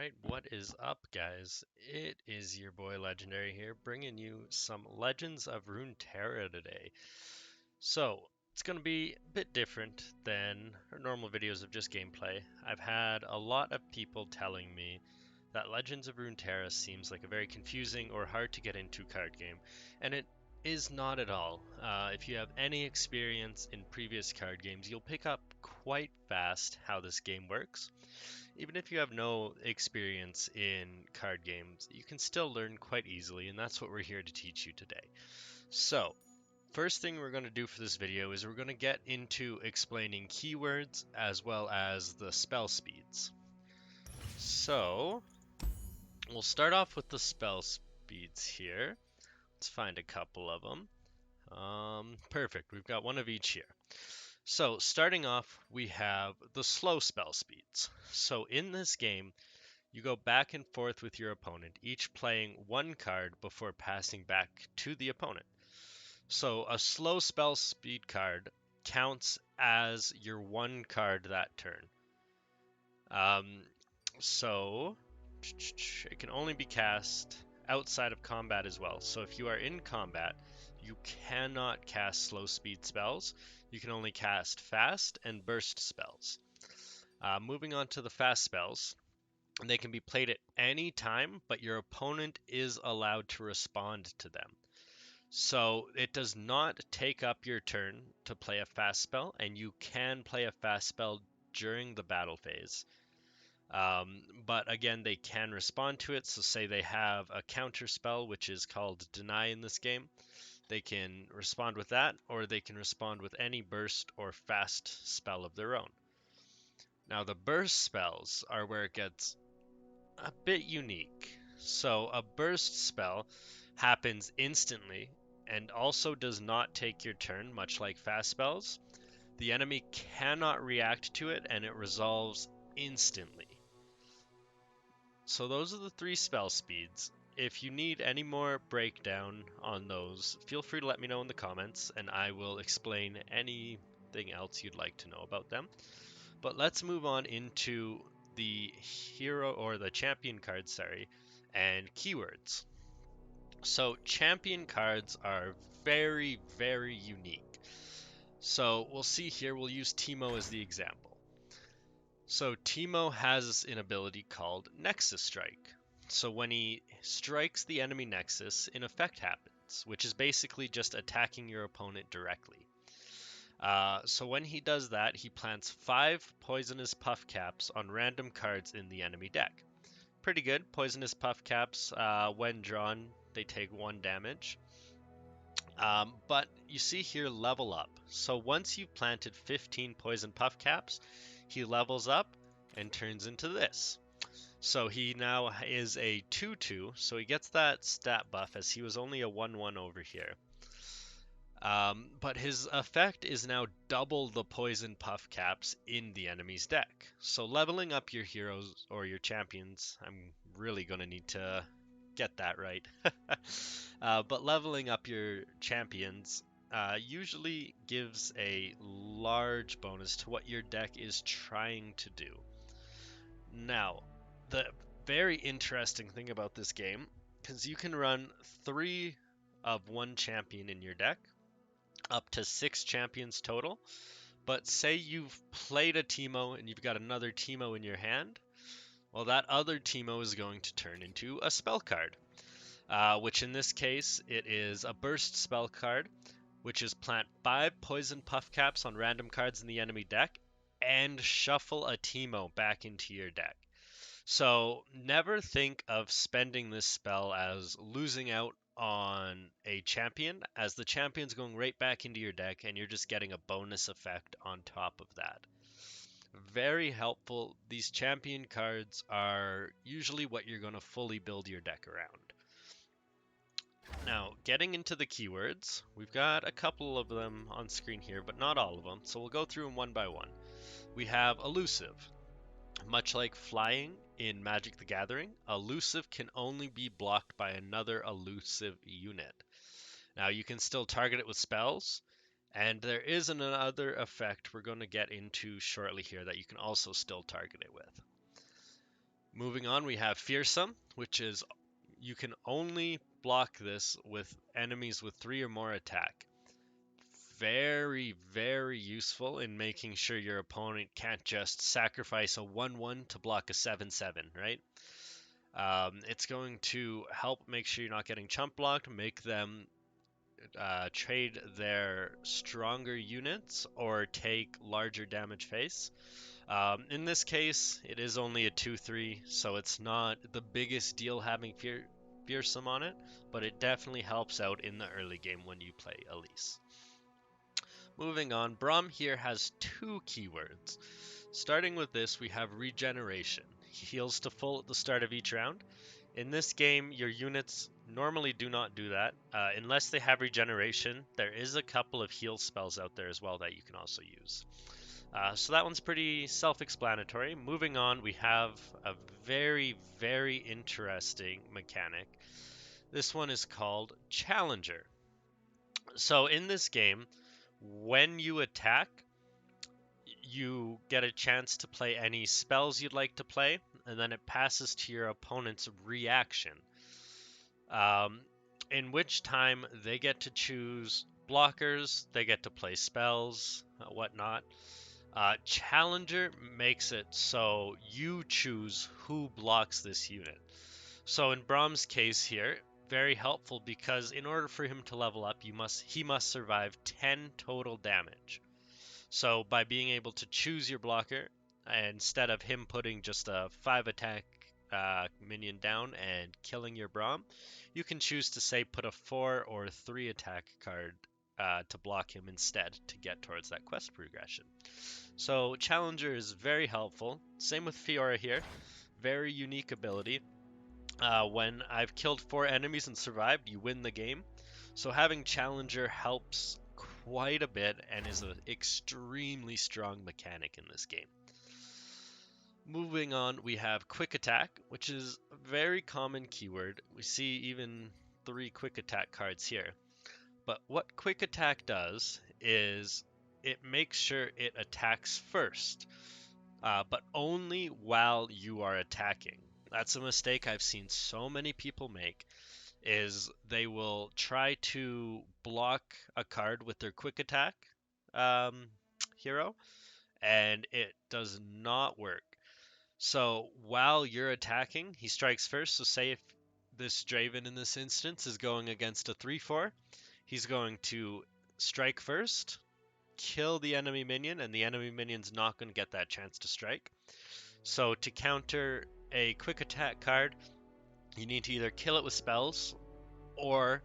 Alright, what is up, guys? It is your boy Legendary here, bringing you some Legends of Runeterra today. So, it's going to be a bit different than our normal videos of just gameplay. I've had a lot of people telling me that Legends of Runeterra seems like a very confusing or hard to get into card game, and it is not at all. If you have any experience in previous card games, you'll pick up quite fast how this game works. Even if you have no experience in card games, you can still learn quite easily, and that's what we're here to teach you today. So, first thing we're going to do for this video is we're going to get into explaining keywords as well as the spell speeds. So, we'll start off with the spell speeds here. Let's find a couple of them. Perfect, we've got one of each here. So, starting off, we have the slow spell speeds. So, in this game, you go back and forth with your opponent, each playing one card before passing back to the opponent. So a slow spell speed card counts as your one card that turn. Um, so it can only be cast outside of combat as well. So if you are in combat, you cannot cast slow speed spells. You can only cast fast and burst spells. Moving on to the fast spells. And they can be played at any time, but your opponent is allowed to respond to them. So it does not take up your turn to play a fast spell, and you can play a fast spell during the battle phase. But again, they can respond to it. So say they have a counter spell, which is called Deny in this game. They can respond with that, or they can respond with any burst or fast spell of their own. Now the burst spells are where it gets a bit unique. So a burst spell happens instantly and also does not take your turn, much like fast spells. The enemy cannot react to it and it resolves instantly. So those are the three spell speeds. If you need any more breakdown on those, feel free to let me know in the comments and I will explain anything else you'd like to know about them. But let's move on into the hero or the champion cards, sorry, and keywords. So champion cards are very, very unique. So we'll see here, we'll use Teemo as the example. So Teemo has an ability called Nexus Strike. So when he strikes the enemy Nexus, an effect happens, which is basically just attacking your opponent directly. So when he does that, he plants 5 Poisonous Puff Caps on random cards in the enemy deck. Pretty good. Poisonous Puff Caps, when drawn, they take 1 damage. But you see here, level up. So once you've planted 15 Poison Puff Caps, he levels up and turns into this. So he now is a 2-2, so he gets that stat buff as he was only a 1-1 over here. But his effect is now double the poison puff caps in the enemy's deck. So leveling up your heroes or your champions, I'm really going to need to get that right. But leveling up your champions usually gives a large bonus to what your deck is trying to do. Now, the very interesting thing about this game is you can run 3 of one champion in your deck, up to 6 champions total. But say you've played a Teemo and you've got another Teemo in your hand, well, that other Teemo is going to turn into a spell card, which in this case, it is a burst spell card, which is plant 5 poison puff caps on random cards in the enemy deck and shuffle a Teemo back into your deck. So never think of spending this spell as losing out on a champion, as the champion's going right back into your deck and you're just getting a bonus effect on top of that. Very helpful. These champion cards are usually what you're going to fully build your deck around. Now, getting into the keywords, we've got a couple of them on screen here, but not all of them, so we'll go through them one by one. We have elusive. Much like flying in Magic the Gathering, elusive can only be blocked by another elusive unit. Now you can still target it with spells, and there is another effect we're going to get into shortly here that you can also still target it with. Moving on, we have Fearsome, which is you can only block this with enemies with 3 or more attack. Very, very useful in making sure your opponent can't just sacrifice a 1/1 to block a 7/7, right? It's going to help make sure you're not getting chump blocked, make them trade their stronger units or take larger damage face. In this case, it is only a 2/3, so it's not the biggest deal having Fearsome on it, but it definitely helps out in the early game when you play Elise. Moving on, Braum here has 2 keywords. Starting with this, we have Regeneration. He heals to full at the start of each round. In this game, your units normally do not do that. Unless they have Regeneration, there is a couple of heal spells out there as well that you can also use. So that one's pretty self-explanatory. Moving on, we have a very, very interesting mechanic. This one is called Challenger. So in this game, when you attack, you get a chance to play any spells you'd like to play, and then it passes to your opponent's reaction. Um, in which time they get to choose blockers, they get to play spells, whatnot. Challenger makes it so you choose who blocks this unit. So in Braum's case here, very helpful because in order for him to level up, he must survive 10 total damage. So by being able to choose your blocker, instead of him putting just a 5 attack minion down and killing your Braum, you can choose to say put a 4 or 3 attack card to block him instead to get towards that quest progression. So Challenger is very helpful. Same with Fiora here. Very unique ability. When I've killed 4 enemies and survived, you win the game. So having Challenger helps quite a bit and is an extremely strong mechanic in this game. Moving on, we have Quick Attack, which is a very common keyword. We see even 3 Quick Attack cards here. But what Quick Attack does is it makes sure it attacks first, but only while you are attacking. That's a mistake I've seen so many people make, is they will try to block a card with their Quick Attack um, hero, and it does not work. So while you're attacking, he strikes first. So say if this Draven in this instance is going against a 3/4, he's going to strike first, kill the enemy minion, and the enemy minion's not going to get that chance to strike. So to counter a quick attack card, you need to either kill it with spells, or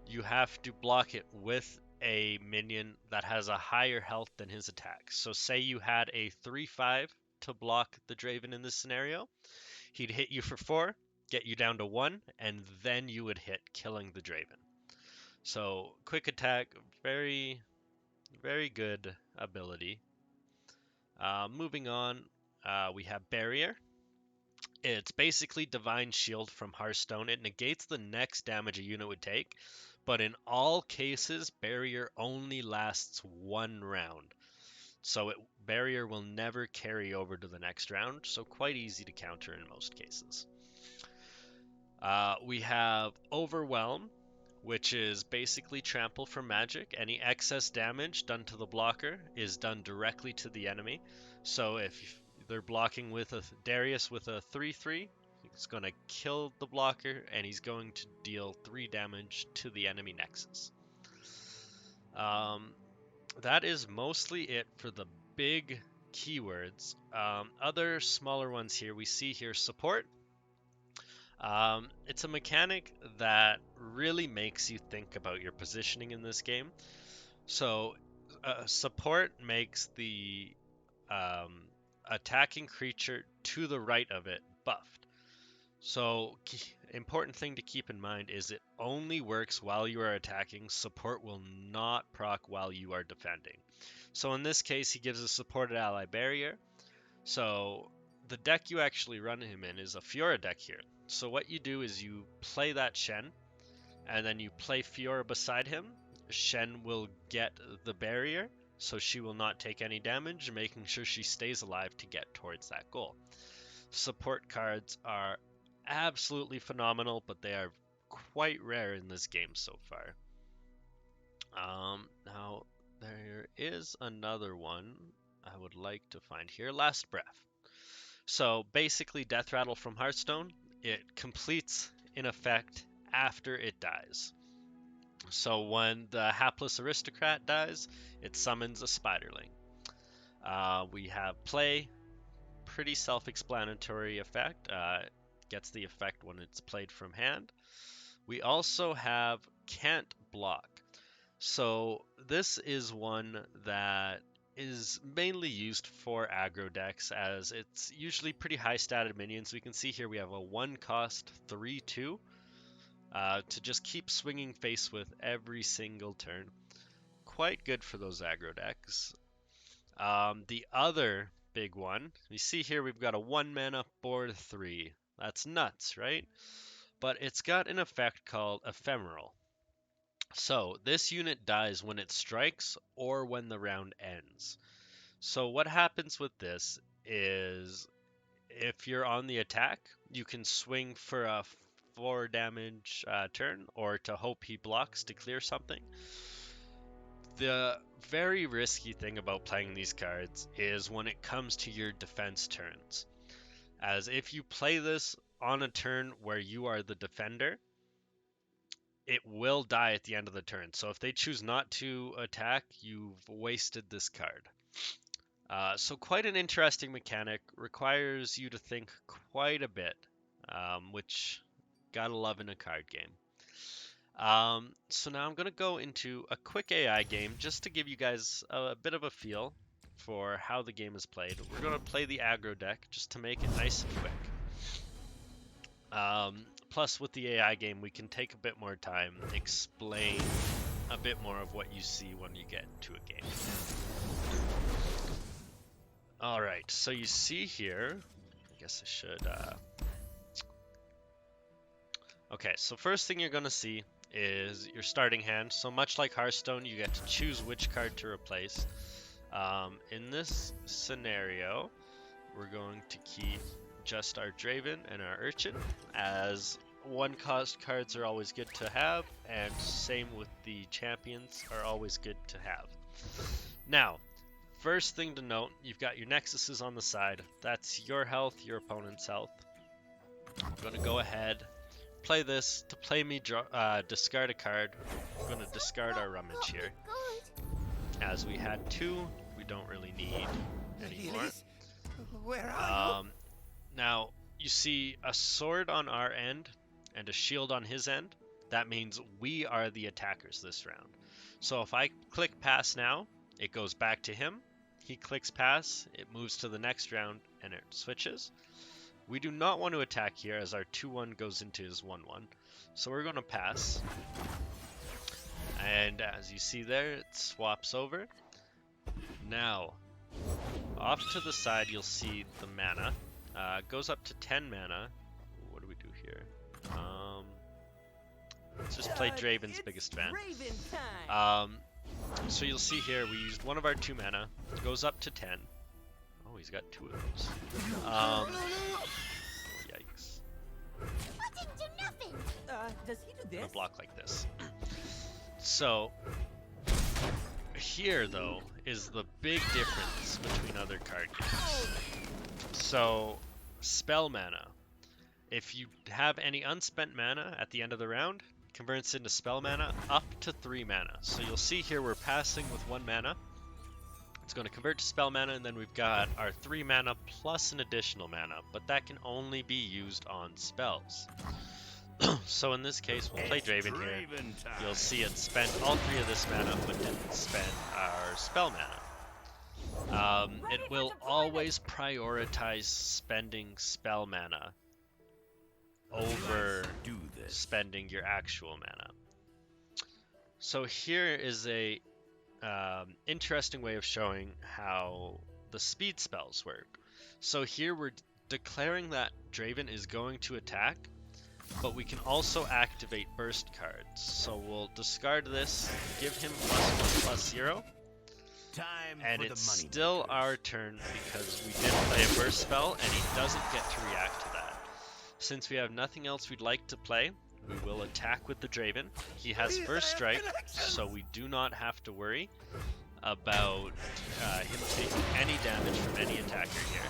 you have to block it with a minion that has a higher health than his attack. So say you had a 3/5 to block the Draven in this scenario, he'd hit you for 4, get you down to 1, and then you would hit, killing the Draven. So quick attack, very, very good ability. Moving on, we have Barrier. It's basically Divine Shield from Hearthstone. It negates the next damage a unit would take, but in all cases, Barrier only lasts 1 round. So Barrier will never carry over to the next round, so quite easy to counter in most cases. We have Overwhelm, which is basically trample for magic. Any excess damage done to the blocker is done directly to the enemy. So if they're blocking with a Darius with a 3/3, it's going to kill the blocker and he's going to deal 3 damage to the enemy nexus. That is mostly it for the big keywords. Other smaller ones here, we see here support. It's a mechanic that really makes you think about your positioning in this game. So, support makes the attacking creature to the right of it buffed. So, important thing to keep in mind is it only works while you are attacking. Support will not proc while you are defending. So in this case, he gives a supported ally barrier. So the deck you actually run him in is a Fiora deck here. So what you do is you play that Shen, and then you play Fiora beside him. Shen will get the barrier, so she will not take any damage, making sure she stays alive to get towards that goal. support cards are absolutely phenomenal, but they are quite rare in this game so far. Now, there is another one I would like to find here. Last Breath. So basically, Death Rattle from Hearthstone, it completes in effect after it dies. So when the hapless aristocrat dies, it summons a spiderling. We have play, pretty self-explanatory effect. Gets the effect when it's played from hand. We also have can't block. So this is one that is mainly used for aggro decks, as it's usually pretty high statted minions. We can see here we have a 1 cost 3/2 to just keep swinging face with every single turn. Quite good for those aggro decks. The other big one, we see here we've got a 1 mana board 3. That's nuts, right? But it's got an effect called Ephemeral. So this unit dies when it strikes or when the round ends. So what happens with this is if you're on the attack, you can swing for a 4 damage turn, or to hope he blocks to clear something. The very risky thing about playing these cards is when it comes to your defense turns. As if you play this on a turn where you are the defender, it will die at the end of the turn. So if they choose not to attack, you've wasted this card. So quite an interesting mechanic, requires you to think quite a bit, which gotta love in a card game. So now I'm going to go into a quick AI game just to give you guys a bit of a feel for how the game is played. We're going to play the aggro deck just to make it nice and quick. Plus, with the AI game, we can take a bit more time, explain a bit more of what you see when you get into a game. Alright, so you see here, I guess I should... Okay, so first thing you're going to see is your starting hand. So much like Hearthstone, you get to choose which card to replace. In this scenario, we're going to keep just our Draven and our Urchin, as 1-cost cards are always good to have, and same with the champions are always good to have. Now, first thing to note, you've got your Nexuses on the side. That's your health, your opponent's health. I'm going to go ahead, play this. To play me discard a card, I'm going to discard our Rummage here. As we had 2, we don't really need anymore. Where are you? Now, you see a sword on our end and a shield on his end. That means we are the attackers this round. So if I click pass now, it goes back to him. He clicks pass, it moves to the next round, and it switches. We do not want to attack here, as our 2-1 goes into his 1-1. So we're going to pass. And as you see there, it swaps over. Now, off to the side, you'll see the mana. Goes up to 10 mana. What do we do here? Let's just play Draven's biggest fan. So you'll see here, we used one of our 2 mana. It goes up to 10. Oh, he's got 2 of those. Yikes. Does he do I'm this? gonna block like this. So, here though, is the big difference between other card games. So, spell mana. If you have any unspent mana at the end of the round, converts into spell mana up to 3 mana. So you'll see here we're passing with 1 mana. It's going to convert to spell mana, and then we've got our 3 mana plus an additional mana, but that can only be used on spells. So in this case, we'll play Draven here. You'll see it spent all 3 of this mana, but didn't spend our spell mana. It will always prioritize spending spell mana over spending your actual mana. So here is a interesting way of showing how the speed spells work. So here we're declaring that Draven is going to attack, but we can also activate burst cards. So we'll discard this, give him +1/+0, Time And for the it's money still makers. our turn because we did play a burst spell and he doesn't get to react to that. Since we have nothing else we'd like to play, we will attack with the Draven. He has Please, first I have strike, connections. so we do not have to worry about him taking any damage from any attacker here.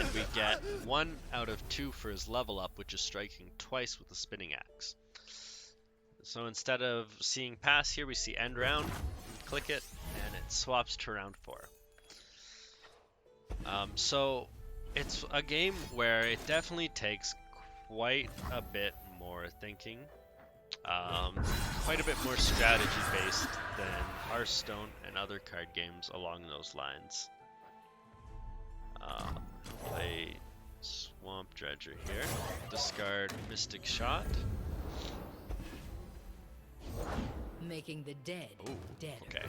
And we get 1 out of 2 for his level up, which is striking twice with the spinning axe. So instead of seeing pass here, we see end round, click it, and it swaps to round 4. So it's a game where it definitely takes quite a bit more thinking, quite a bit more strategy based than Hearthstone and other card games along those lines. Play Swamp Dredger here, discard Mystic Shot. Making the dead Ooh, deader. okay.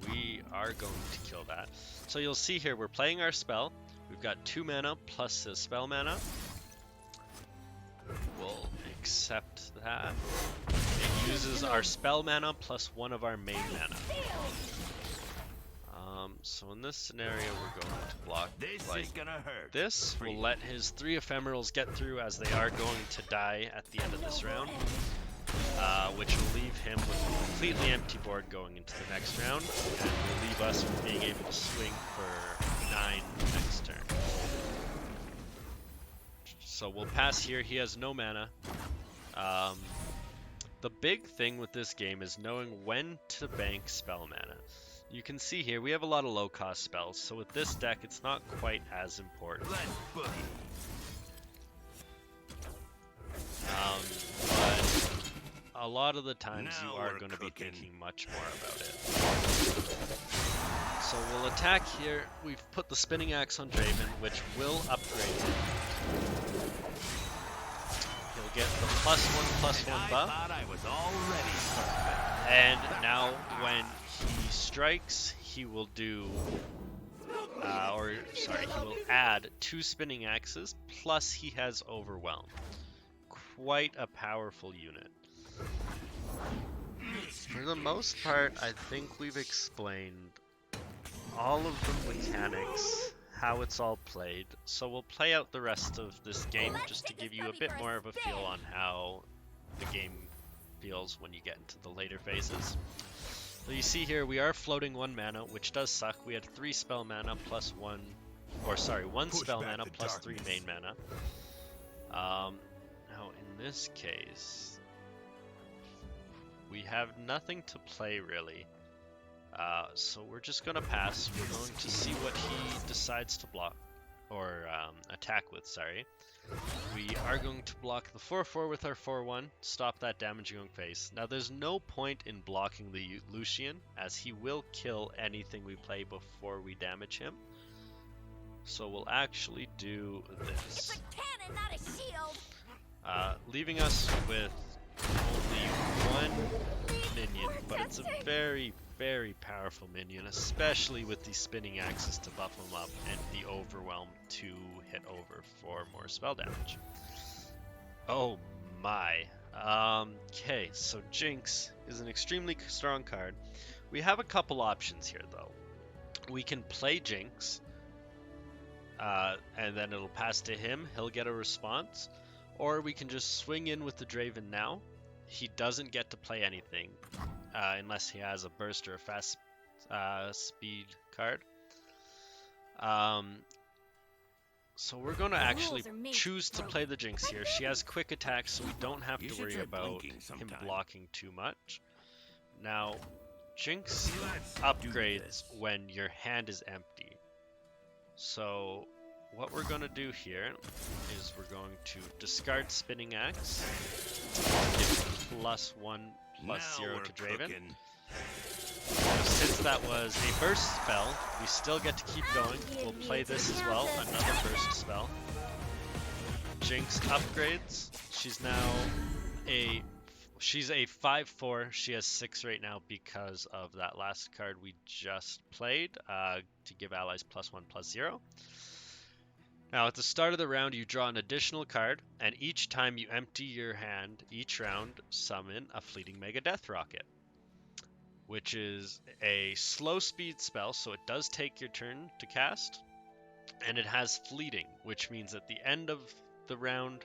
We are going to kill that. So you'll see here, we're playing our spell. We've got 2 mana plus the spell mana. We'll accept that. It uses our spell mana plus 1 of our main mana. So in this scenario, we're going to block This like is gonna hurt. this. We'll let his 3 ephemerals get through as they are going to die at the end of this round. Which will leave him with a completely empty board going into the next round, and will leave us with being able to swing for 9 next turn. So we'll pass here. He has no mana. The big thing with this game is knowing when to bank spell mana. You can see here we have a lot of low-cost spells, so with this deck it's not quite as important. Let's boogie. But a lot of the times Now you are we're going to be cooking. thinking much more about it. So we'll attack here. We've put the spinning axe on Draven, which will upgrade him. He'll get the +1/+1 I buff. thought I was already perfect. And now when he strikes, he will do, he will add 2 spinning axes, plus he has Overwhelm. Quite a powerful unit. For the most part, I think we've explained all of the mechanics, how it's all played, so we'll play out the rest of this game just to give you a bit more of a feel on how the game feels when you get into the later phases. So you see here, we are floating 1 mana, which does suck. We had 3 spell mana plus 1, or sorry, 1 Push spell back mana the plus 3 darkness. main mana. Now in this case, we have nothing to play really. So we're just gonna pass. We're going to see what he decides to block, or attack with, sorry. We are going to block the 4/4 with our 4/1, stop that damaging on face. Now there's no point in blocking the Lucian, as he will kill anything we play before we damage him. So we'll actually do this. It's a cannon, not a shield. Leaving us with only 1 minion, but it's a very, very powerful minion, especially with the spinning axes to buff him up and the overwhelm to hit over for more spell damage. Oh my. Okay, so Jinx is an extremely strong card. We have a couple options here though. We can play Jinx, and then it'll pass to him, he'll get a response, or we can just swing in with the Draven now. He doesn't get to play anything, unless he has a burst or a fast speed card. So we're going to actually rules are made choose to play the Jinx here. She has quick attacks, so we don't have You to should worry try about blinking him sometime. blocking too much. Now, Jinx Let's do upgrades this. when your hand is empty. So what we're going to do here is we're going to discard Spinning Axe, give +1/+0 to Draven. Cooking. Now, since that was a burst spell, we still get to keep going. We'll play this as well, another burst spell. Jinx upgrades. She's a 5/4. She has 6 right now because of that last card we just played, to give allies +1/+0. Now at the start of the round you draw an additional card, and each time you empty your hand each round, summon a fleeting Mega Death Rocket. which is a slow speed spell, so it does take your turn to cast, and it has fleeting, which means at the end of the round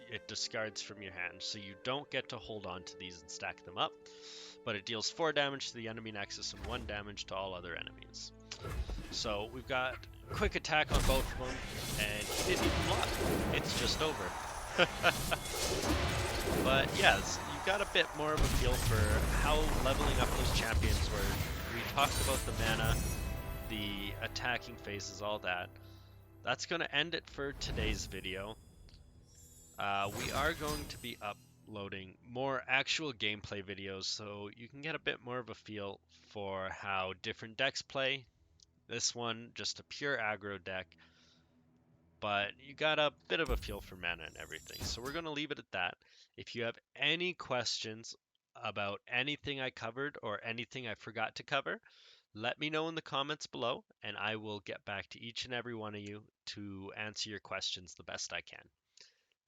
it discards from your hand, so you don't get to hold on to these and stack them up, but it deals 4 damage to the enemy nexus and 1 damage to all other enemies. So we've got quick attack on both of them, and he didn't even block. It's just over. But yes, you got a bit more of a feel for how leveling up those champions were. We talked about the mana, the attacking phases, all that. That's going to end it for today's video. We are going to be uploading more actual gameplay videos so you can get a bit more of a feel for how different decks play. This one, just a pure aggro deck, but you got a bit of a feel for mana and everything. So we're going to leave it at that. If you have any questions about anything I covered or anything I forgot to cover, let me know in the comments below, and I will get back to each and every one of you to answer your questions the best I can.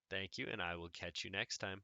Thank you, and I will catch you next time.